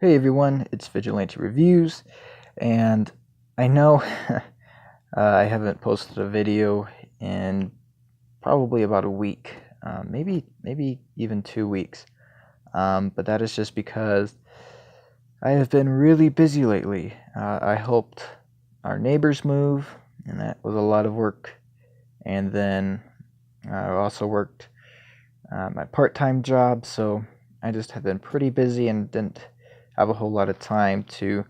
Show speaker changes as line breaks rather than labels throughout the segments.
Hey everyone, it's Vigilante Reviews, and I know I haven't posted a video in probably about a week, maybe even 2 weeks, but that is just because I have been really busy lately. I helped our neighbors move, and that was a lot of work, and then I also worked my part-time job, so I just have been pretty busy and didn't have a whole lot of time to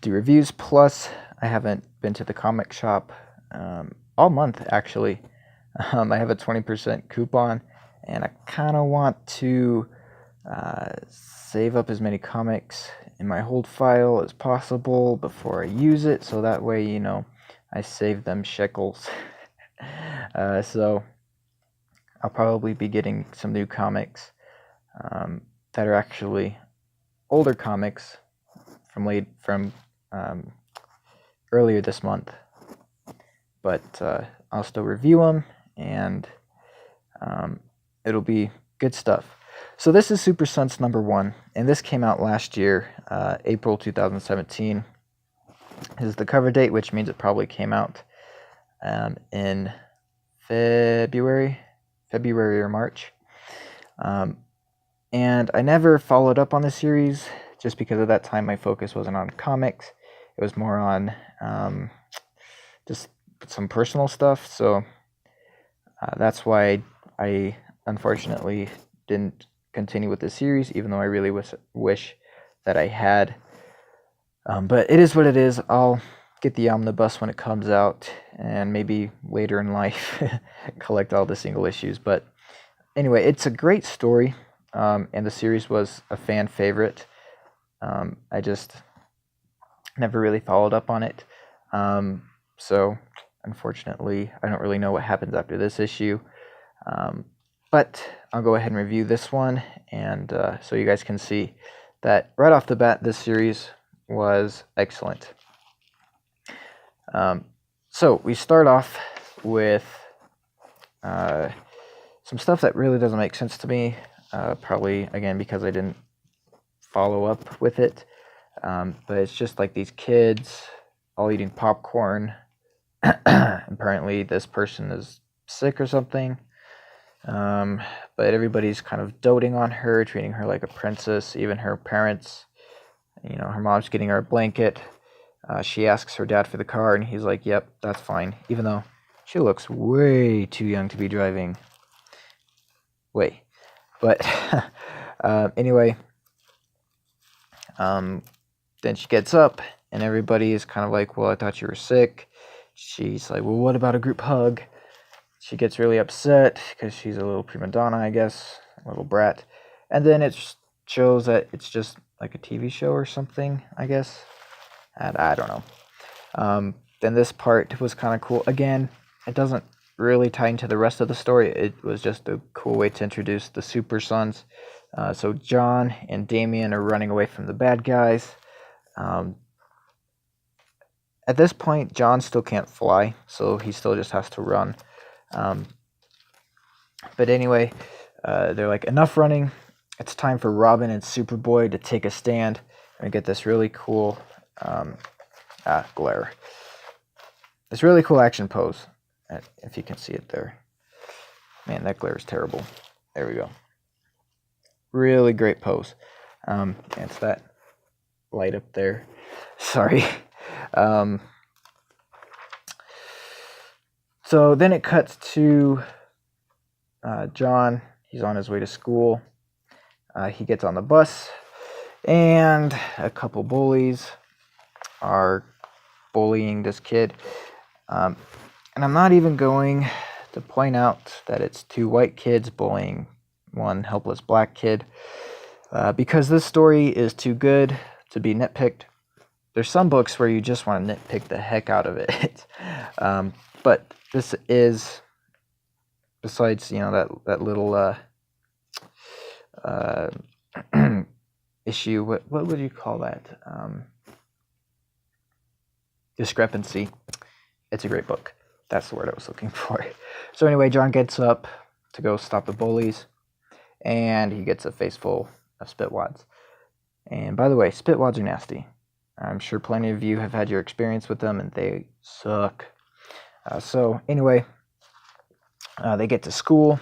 do reviews. Plus, I haven't been to the comic shop all month, actually. I have a 20% coupon, and I kind of want to save up as many comics in my hold file as possible before I use it, so that way, I save them shekels. So I'll probably be getting some new comics that are actually older comics from earlier this month, but I'll still review them, and it'll be good stuff. So this is Super Sense #1, and this came out last year, April 2017. This is the cover date, which means it probably came out in February or March. And I never followed up on the series just because at that time my focus wasn't on comics. It was more on just some personal stuff. So that's why I unfortunately didn't continue with the series, even though I really wish that I had. But it is what it is. I'll get the omnibus when it comes out, and maybe later in life collect all the single issues. But anyway, it's a great story. And the series was a fan favorite. I just never really followed up on it. So unfortunately, I don't really know what happens after this issue. But I'll go ahead and review this one, and so you guys can see that right off the bat, this series was excellent. So we start off with some stuff that really doesn't make sense to me. Probably, again, because I didn't follow up with it. But it's just like these kids all eating popcorn. Apparently, this person is sick or something. But everybody's kind of doting on her, treating her like a princess, even her parents. Her mom's getting her a blanket. She asks her dad for the car, and he's like, yep, that's fine. Even though she looks way too young to be driving. But anyway, then she gets up, and everybody is kind of like, well, I thought you were sick. She's like, well, what about a group hug? She gets really upset because she's a little prima donna, I guess, a little brat. And then it shows that it's just like a TV show or something, I guess. And I don't know. Then this part was kind of cool. Again, it doesn't really tie into the rest of the story. It was just a cool way to introduce the Super Sons. So John and Damian are running away from the bad guys. At this point, John still can't fly, so he still just has to run. But anyway, they're like, enough running. It's time for Robin and Superboy to take a stand and get this really cool glare. This really cool action pose. If you can see it there. Man, that glare is terrible. There we go. Really great pose. It's that light up there. Sorry. So then it cuts to John. He's on his way to school. He gets on the bus, and a couple bullies are bullying this kid. And I'm not even going to point out that it's two white kids bullying one helpless black kid, because this story is too good to be nitpicked. There's some books where you just want to nitpick the heck out of it. But this is, besides, that little issue, what would you call that? Discrepancy. It's a great book. That's the word I was looking for. So anyway, John gets up to go stop the bullies, and he gets a face full of spit wads. And by the way, spitwads are nasty. I'm sure plenty of you have had your experience with them, and they suck. So anyway, they get to school,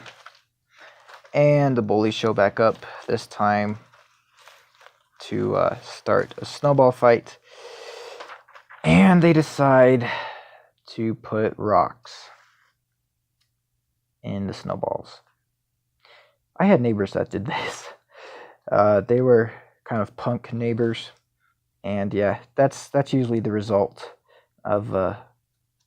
and the bullies show back up, this time to start a snowball fight. And they decide to put rocks in the snowballs. I had neighbors that did this. They were kind of punk neighbors. And yeah, that's usually the result of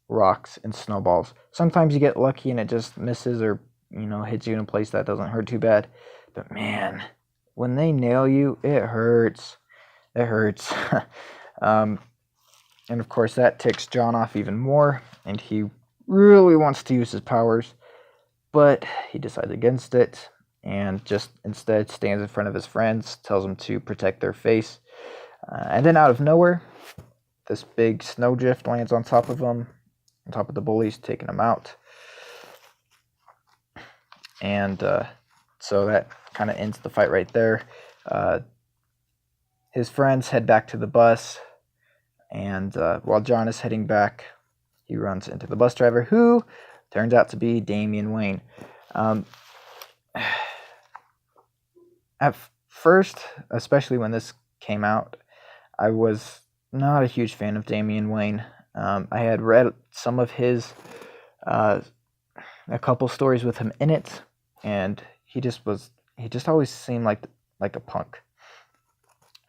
rocks and snowballs. Sometimes you get lucky and it just misses or, hits you in a place that doesn't hurt too bad. But man, when they nail you, it hurts. It hurts. And of course, that ticks John off even more. And he really wants to use his powers. But he decides against it. And just instead stands in front of his friends, tells them to protect their face. And then out of nowhere, this big snowdrift lands on top of him, on top of the bullies, taking them out. And so that kind of ends the fight right there. His friends head back to the bus, and while John is heading back, he runs into the bus driver, who turns out to be Damian Wayne. At first, especially when this came out, I was not a huge fan of Damian Wayne. I had read some of his, a couple stories with him in it, and he just always seemed like a punk.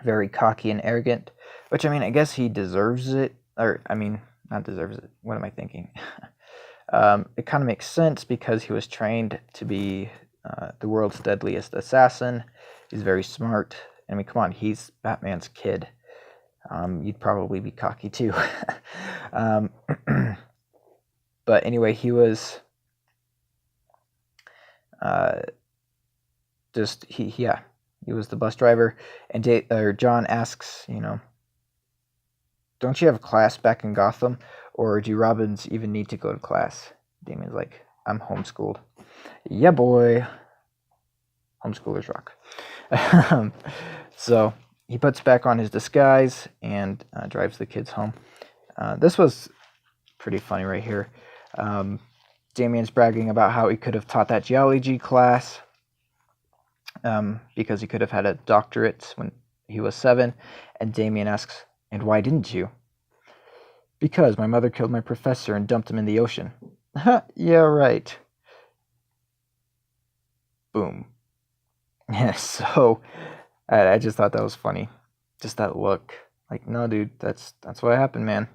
Very cocky and arrogant, which, I guess he deserves it, or, not deserves it, what am I thinking? It kind of makes sense because he was trained to be the world's deadliest assassin. He's very smart. Come on, he's Batman's kid. You'd probably be cocky too. But anyway, he was he was the bus driver, and John asks, don't you have class back in Gotham, or do Robins even need to go to class? Damian's like, I'm homeschooled. Yeah, boy. Homeschoolers rock. So he puts back on his disguise and drives the kids home. This was pretty funny right here. Damian's bragging about how he could have taught that geology class because he could have had a doctorate when he was 7. And Damian asks, and why didn't you? Because my mother killed my professor and dumped him in the ocean. Yeah, right. Boom. Yeah, so I just thought that was funny. Just that look. Like, no, dude, that's what happened, man.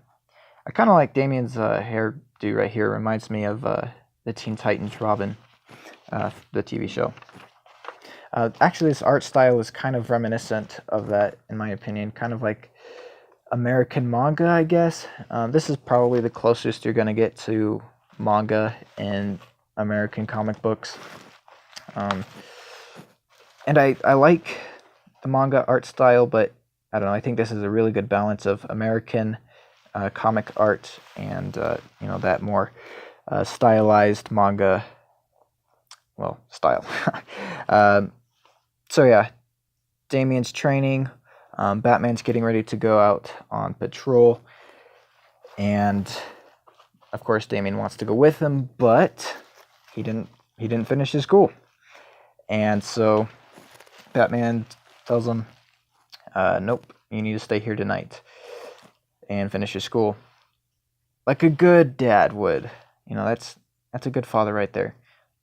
I kind of like Damian's hairdo right here. Reminds me of the Teen Titans Robin, the TV show. Actually, this art style is kind of reminiscent of that, in my opinion. Kind of like American manga, I guess. This is probably the closest you're going to get to manga in American comic books. And I like the manga art style, but I don't know. I think this is a really good balance of American comic art and that more stylized manga, style. So yeah, Damian's training. Batman's getting ready to go out on patrol, and of course Damian wants to go with him, but he didn't finish his school, and so Batman tells him, nope, you need to stay here tonight and finish your school. Like a good dad would. That's a good father right there.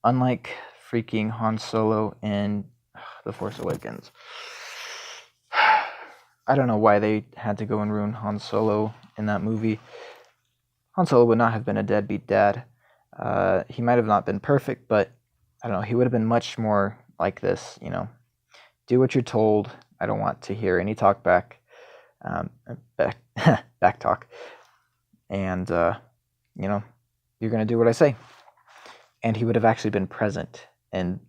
Unlike freaking Han Solo in The Force Awakens. I don't know why they had to go and ruin Han Solo in that movie. Han Solo would not have been a deadbeat dad. He might have not been perfect, but I don't know, he would have been much more like this, do what you're told. I don't want to hear any talk back. Back talk. And, you're going to do what I say. And he would have actually been present in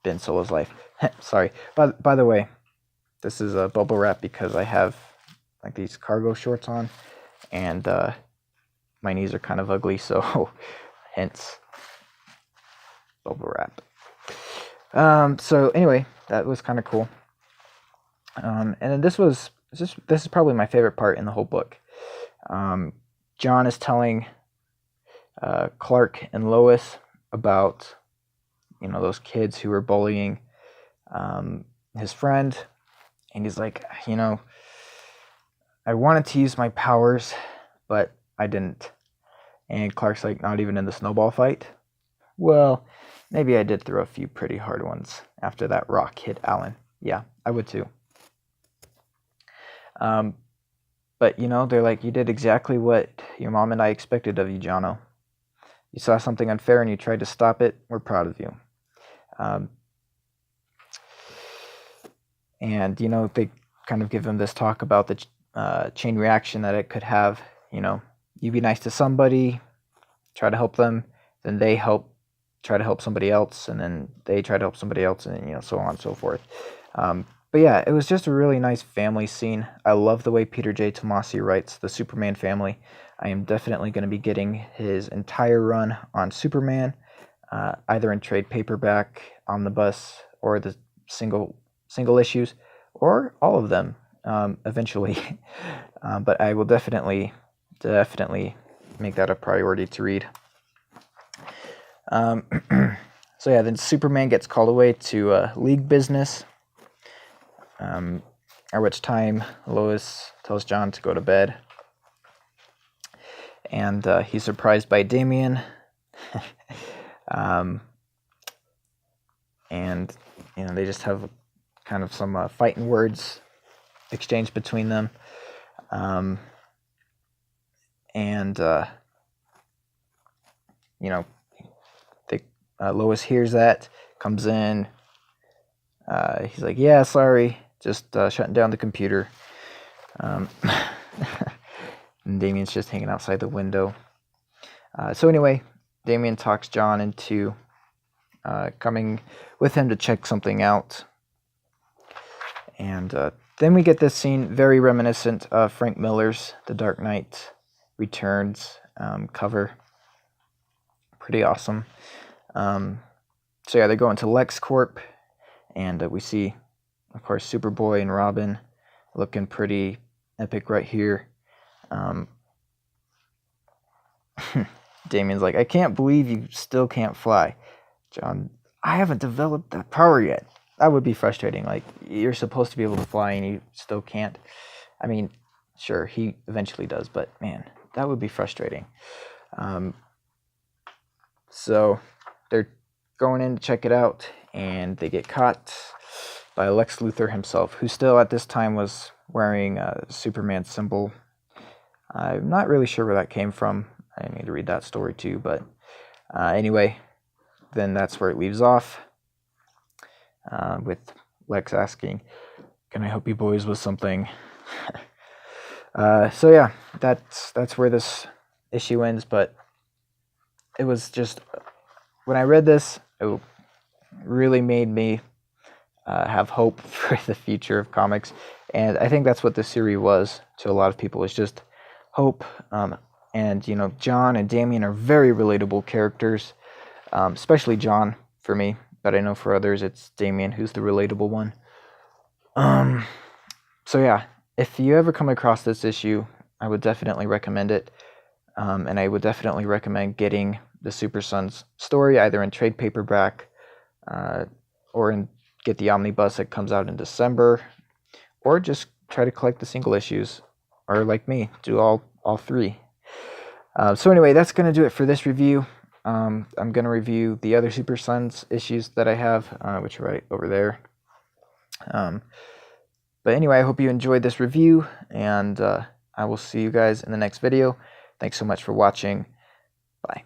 Ben Solo's life. Sorry. By the way, this is a bubble wrap because I have like these cargo shorts on, and my knees are kind of ugly, so hence bubble wrap. So anyway, that was kind of cool. And then this is probably my favorite part in the whole book. John is telling Clark and Lois about, those kids who were bullying his friend, and he's like, I wanted to use my powers, but I didn't. And Clark's like, not even in the snowball fight? Well, maybe I did throw a few pretty hard ones after that rock hit Alan. Yeah, I would too. But, they're like, you did exactly what your mom and I expected of you, Jono. You saw something unfair and you tried to stop it. We're proud of you. And, they kind of give him this talk about the chain reaction that it could have. You be nice to somebody, try to help them, then they try to help somebody else, and then they try to help somebody else, and, so on and so forth. But yeah, it was just a really nice family scene. I love the way Peter J. Tomasi writes the Superman family. I am definitely going to be getting his entire run on Superman, either in trade paperback, omnibus, or the single issues, or all of them eventually. But I will definitely make that a priority to read. So yeah, then Superman gets called away to league business. At which time Lois tells John to go to bed. And he's surprised by Damian. And, they just have kind of some fighting words exchanged between them. Lois hears that, comes in. He's like, yeah, sorry, just shutting down the computer. And Damian's just hanging outside the window. So anyway, Damian talks John into coming with him to check something out. And then we get this scene very reminiscent of Frank Miller's The Dark Knight Returns cover. Pretty awesome. So yeah, they go into LexCorp, and we see, of course, Superboy and Robin looking pretty epic right here. Damian's like, I can't believe you still can't fly. John, I haven't developed that power yet. That would be frustrating. Like, you're supposed to be able to fly and you still can't. I mean, sure, he eventually does, but man, that would be frustrating. So they're going in to check it out, and they get caught by Lex Luthor himself, who still at this time was wearing a Superman symbol. I'm not really sure where that came from. I need to read that story too, but anyway, then that's where it leaves off, with Lex asking, can I help you boys with something? So yeah, that's where this issue ends, but it was just, when I read this, it really made me have hope for the future of comics, and I think that's what this series was to a lot of people, is just hope. And John and Damian are very relatable characters, especially John for me, but I know for others it's Damian who's the relatable one. So yeah, if you ever come across this issue, I would definitely recommend it, and I would definitely recommend getting the Super Sons story either in trade paperback, or get the omnibus that comes out in December, or just try to collect the single issues, or like me, do all three. So anyway, that's going to do it for this review. I'm going to review the other Super Sons issues that I have, which are right over there. But anyway, I hope you enjoyed this review, and I will see you guys in the next video. Thanks so much for watching. Bye.